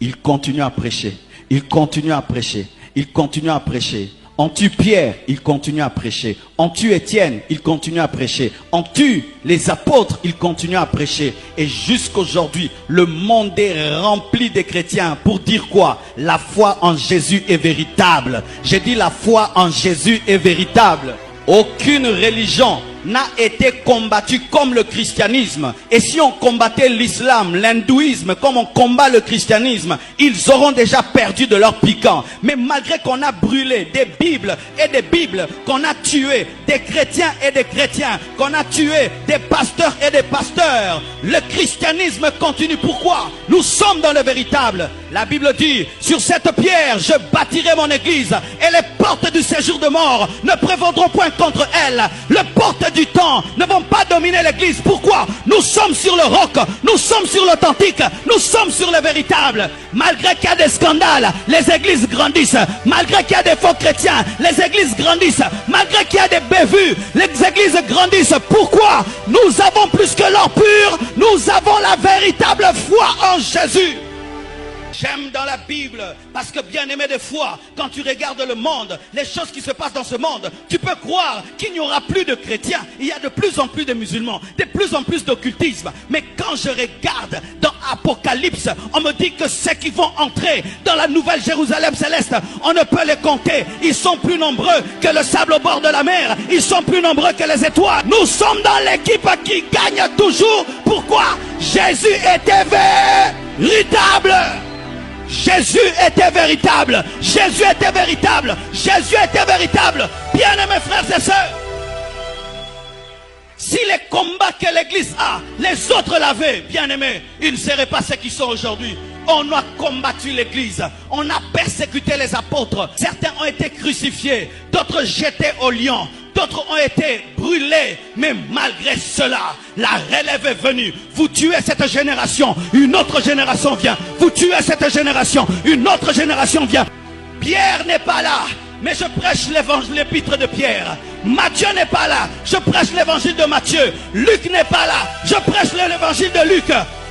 Il continue à prêcher. Il continue à prêcher. Il continue à prêcher. On tue Pierre, il continue à prêcher. On tue Étienne, il continue à prêcher. On tue les apôtres, il continue à prêcher. Et jusqu'aujourd'hui, le monde est rempli de chrétiens pour dire quoi? La foi en Jésus est véritable. J'ai dit la foi en Jésus est véritable. Aucune religion n'a été combattue comme le christianisme. Et si on combattait l'islam, l'hindouisme, comme on combat le christianisme, ils auront déjà perdu de leur piquant. Mais malgré qu'on a brûlé des bibles et des bibles, qu'on a tué des chrétiens et des chrétiens, qu'on a tué des pasteurs et des pasteurs, le christianisme continue. Pourquoi? Nous sommes dans le véritable. La Bible dit, sur cette pierre, je bâtirai mon église et les portes du séjour de mort ne prévaudront point contre elle. Les portes du temps ne vont pas dominer l'église. Pourquoi? Nous sommes sur le roc, nous sommes sur l'authentique, nous sommes sur le véritable. Malgré qu'il y a des scandales, les églises grandissent. Malgré qu'il y a des faux chrétiens, les églises grandissent. Malgré qu'il y a des bévues, les églises grandissent. Pourquoi? Nous avons plus que l'or pur, nous avons la véritable foi en Jésus. J'aime dans la Bible, parce que bien aimé des fois, quand tu regardes le monde, les choses qui se passent dans ce monde, tu peux croire qu'il n'y aura plus de chrétiens. Il y a de plus en plus de musulmans, de plus en plus d'occultisme. Mais quand je regarde dans Apocalypse, on me dit que ceux qui vont entrer dans la nouvelle Jérusalem céleste, on ne peut les compter. Ils sont plus nombreux que le sable au bord de la mer. Ils sont plus nombreux que les étoiles. Nous sommes dans l'équipe qui gagne toujours. Pourquoi? Jésus était véritable. Jésus était véritable. Jésus était véritable. Jésus était véritable. Bien-aimés frères et sœurs, si les combats que l'église a, les autres l'avaient, bien-aimés, ils ne seraient pas ceux qui sont aujourd'hui. On a combattu l'église, on a persécuté les apôtres. Certains ont été crucifiés, d'autres jetés au lion, d'autres ont été brûlés. Mais malgré cela, la relève est venue. Vous tuez cette génération, une autre génération vient. Vous tuez cette génération, une autre génération vient. Pierre n'est pas là, mais je prêche l'évangile, l'épître de Pierre. Matthieu n'est pas là, je prêche l'évangile de Matthieu. Luc n'est pas là, je prêche l'évangile de Luc.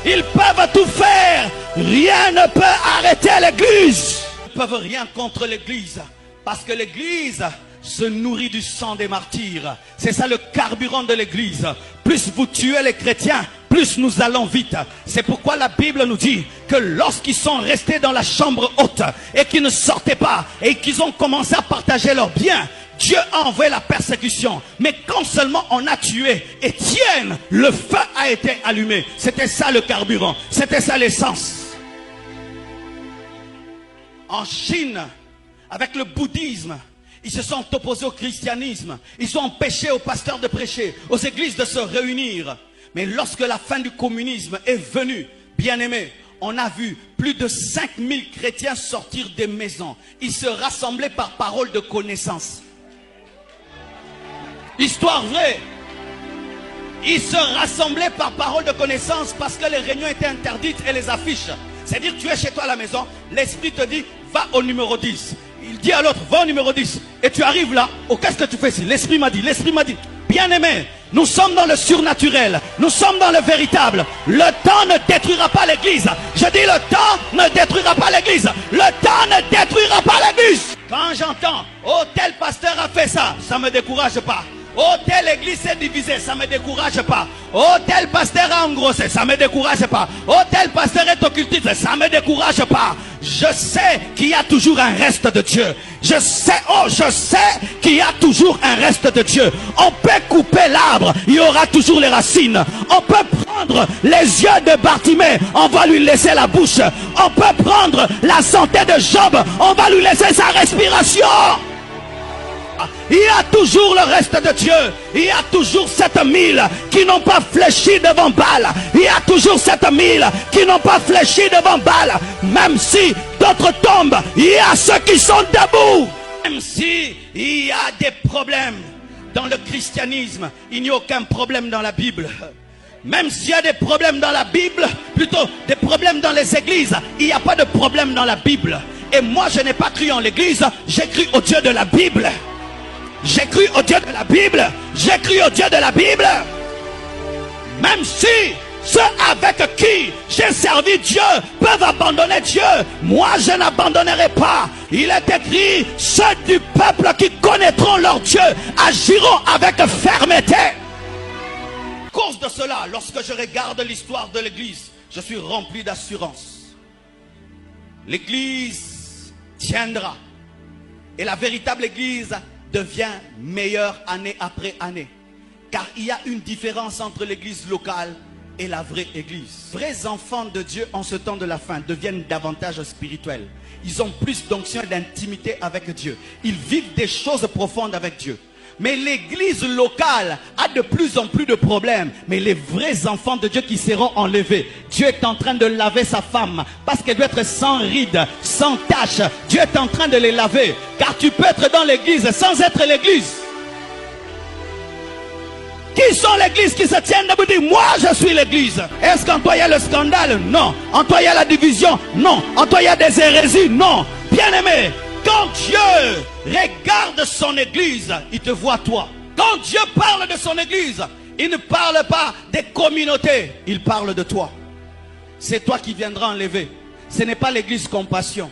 Ils peuvent tout faire, rien ne peut arrêter l'église. Ils ne peuvent rien contre l'église, parce que l'église se nourrit du sang des martyrs. C'est ça le carburant de l'église. Plus vous tuez les chrétiens, plus nous allons vite. C'est pourquoi la Bible nous dit que lorsqu'ils sont restés dans la chambre haute et qu'ils ne sortaient pas et qu'ils ont commencé à partager leurs biens, Dieu a envoyé la persécution. Mais quand seulement on a tué Étienne, le feu a été allumé. C'était ça le carburant, c'était ça l'essence. En Chine, avec le bouddhisme, ils se sont opposés au christianisme. Ils ont empêché aux pasteurs de prêcher, aux églises de se réunir. Mais lorsque la fin du communisme est venue, bien aimé, on a vu plus de 5000 chrétiens sortir des maisons. Ils se rassemblaient par parole de connaissance. Histoire vraie. Ils se rassemblaient par parole de connaissance parce que les réunions étaient interdites et les affiches. C'est-à-dire, tu es chez toi à la maison, l'esprit te dit, va au numéro 10. Il dit à l'autre, va au numéro 10. Et tu arrives là, oh, qu'est-ce que tu fais ici? L'esprit m'a dit, bien-aimé, nous sommes dans le surnaturel, nous sommes dans le véritable. Le temps ne détruira pas l'église. Je dis, le temps ne détruira pas l'église. Le temps ne détruira pas l'église. Quand j'entends, oh, tel pasteur a fait ça, ça ne me décourage pas. Oh, telle église s'est divisée, ça ne me décourage pas. Oh, tel pasteur a engrossé, ça ne me décourage pas. Oh, tel pasteur est occultiste, ça ne me décourage pas. Je sais qu'il y a toujours un reste de Dieu. Je sais qu'il y a toujours un reste de Dieu. On peut couper l'arbre, il y aura toujours les racines. On peut prendre les yeux de Bartimée, on va lui laisser la bouche. On peut prendre la santé de Job, on va lui laisser sa respiration. Il y a toujours le reste de Dieu. Il y a toujours 7000 qui n'ont pas fléchi devant Baal. Il y a toujours 7000 qui n'ont pas fléchi devant Baal. Même si d'autres tombent, il y a ceux qui sont debout. Même si il y a des problèmes dans le christianisme, il n'y a aucun problème dans la Bible. Même s'il y a des problèmes dans la Bible, plutôt des problèmes dans les églises, il n'y a pas de problème dans la Bible. Et moi je n'ai pas cru en l'église, j'ai cru au Dieu de la Bible. J'ai cru au Dieu de la Bible. J'ai cru au Dieu de la Bible. Même si Ceux avec qui j'ai servi Dieu peuvent abandonner Dieu. Moi, je n'abandonnerai pas. Il est écrit, ceux du peuple qui connaîtront leur Dieu agiront avec fermeté. À cause de cela, lorsque je regarde l'histoire de l'Église, je suis rempli d'assurance. L'Église tiendra. Et la véritable Église devient meilleure année après année. Car il y a une différence entre l'Église locale et la vraie Église. Les vrais enfants de Dieu en ce temps de la fin deviennent davantage spirituels. Ils ont plus d'onction et d'intimité avec Dieu. Ils vivent des choses profondes avec Dieu. Mais l'Église locale a de plus en plus de problèmes. Mais les vrais enfants de Dieu qui seront enlevés, Dieu est en train de laver sa femme parce qu'elle doit être sans rides, sans taches. Dieu est en train de les laver. Car tu peux être dans l'Église sans être l'Église. Qui sont l'église qui se tiennent debout et disent, moi je suis l'église? Est-ce qu'en toi il y a le scandale? Non. En toi il y a la division? Non. En toi il y a des hérésies? Non. Bien-aimé, quand Dieu regarde son église, il te voit toi. Quand Dieu parle de son église, il ne parle pas des communautés, il parle de toi. C'est toi qui viendras enlever. Ce n'est pas l'église Compassion.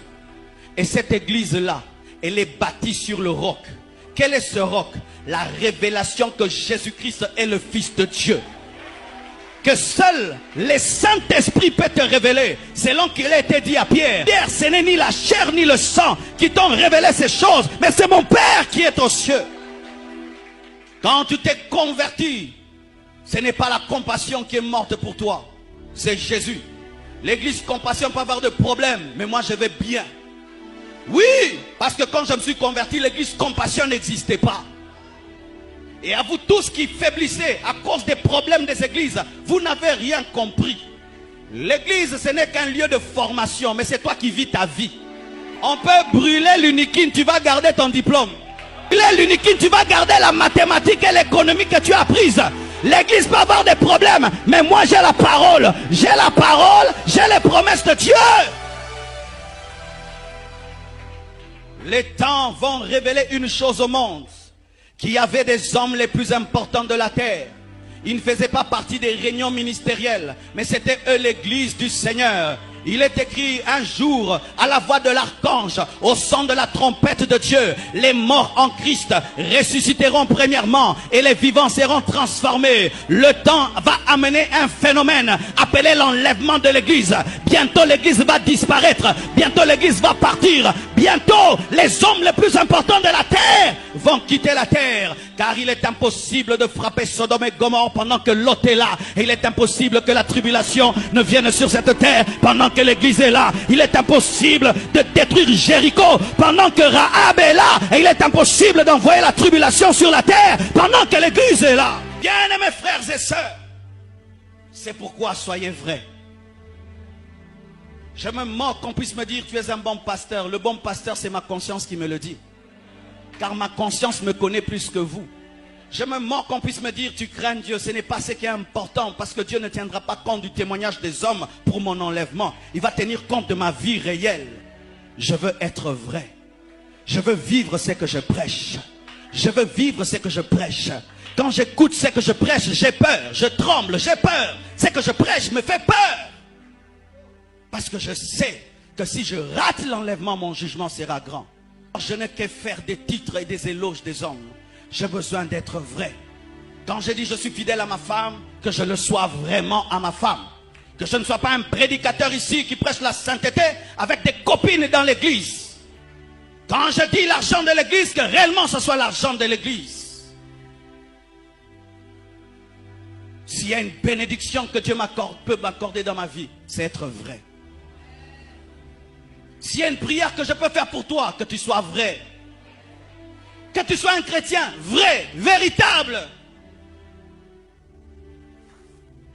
Et cette église-là, elle est bâtie sur le roc. Quel est ce roc? La révélation que Jésus-Christ est le Fils de Dieu. Que seul le Saint-Esprit peut te révéler. Selon qu'il a été dit à Pierre. Pierre, ce n'est ni la chair ni le sang qui t'ont révélé ces choses, mais c'est mon Père qui est aux cieux. Quand tu t'es converti, ce n'est pas la compassion qui est morte pour toi, c'est Jésus. L'église Compassion peut avoir de problèmes, mais moi je vais bien. Oui, parce que quand je me suis converti, l'église Compassion n'existait pas. Et à vous tous qui faiblissez à cause des problèmes des églises, vous n'avez rien compris. L'église, ce n'est qu'un lieu de formation, mais c'est toi qui vis ta vie. On peut brûler l'uniquine, tu vas garder ton diplôme. Brûler l'uniquine, tu vas garder la mathématique et l'économie que tu as prise. L'église peut avoir des problèmes, mais moi j'ai la parole. J'ai la parole, j'ai les promesses de Dieu. Les temps vont révéler une chose au monde. Qu'il y avait des hommes les plus importants de la terre. Ils ne faisaient pas partie des réunions ministérielles, mais c'était eux l'église du Seigneur. Il est écrit un jour, à la voix de l'archange, au son de la trompette de Dieu, les morts en Christ ressusciteront premièrement et les vivants seront transformés. Le temps va amener un phénomène appelé l'enlèvement de l'église. Bientôt l'église va disparaître, bientôt l'église va partir, bientôt les hommes les plus importants de la terre vont quitter la terre. Car il est impossible de frapper Sodome et Gomorrhe pendant que Lot est là. Et il est impossible que la tribulation ne vienne sur cette terre pendant que l'église est là. Il est impossible de détruire Jéricho pendant que Rahab est là. Et il est impossible d'envoyer la tribulation sur la terre pendant que l'église est là. Bien-aimés frères et sœurs, c'est pourquoi soyez vrais. Je me moque qu'on puisse me dire tu es un bon pasteur. Le bon pasteur, c'est ma conscience qui me le dit. Car ma conscience me connaît plus que vous. Je me moque qu'on puisse me dire tu crains Dieu. Ce n'est pas ce qui est important, parce que Dieu ne tiendra pas compte du témoignage des hommes pour mon enlèvement. Il va tenir compte de ma vie réelle. Je veux être vrai. Je veux vivre ce que je prêche. Je veux vivre ce que je prêche. Quand j'écoute ce que je prêche, j'ai peur, je tremble, j'ai peur. Ce que je prêche me fait peur. Parce que je sais que si je rate l'enlèvement, mon jugement sera grand. Je n'ai qu'à faire des titres et des éloges des hommes. J'ai besoin d'être vrai. Quand je dis je suis fidèle à ma femme, que je le sois vraiment à ma femme. Que je ne sois pas un prédicateur ici qui prêche la sainteté avec des copines dans l'église. Quand je dis l'argent de l'église, que réellement ce soit l'argent de l'église. S'il y a une bénédiction que Dieu peut m'accorder dans ma vie, c'est être vrai. S'il y a une prière que je peux faire pour toi, que tu sois vrai. Que tu sois un chrétien vrai, véritable.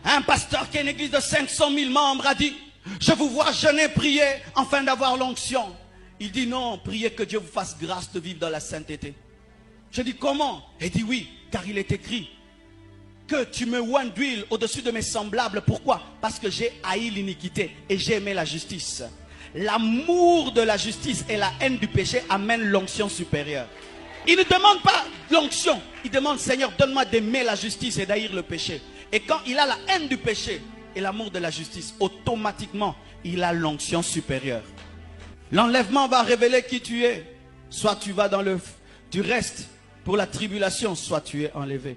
Un pasteur qui a une église de 500 000 membres a dit, je vous vois jeûner, prier, afin d'avoir l'onction. Il dit non, priez que Dieu vous fasse grâce de vivre dans la sainteté. Je dis comment? Il dit oui, car il est écrit que tu me oins d'huile au-dessus de mes semblables. Pourquoi? Parce que j'ai haï l'iniquité et j'ai aimé la justice. L'amour de la justice et la haine du péché amènent l'onction supérieure. Il ne demande pas l'onction. Il demande, Seigneur, donne-moi d'aimer la justice et d'haïr le péché. Et quand il a la haine du péché et l'amour de la justice, automatiquement, il a l'onction supérieure. L'enlèvement va révéler qui tu es. Soit tu vas dans tu restes pour la tribulation, soit tu es enlevé.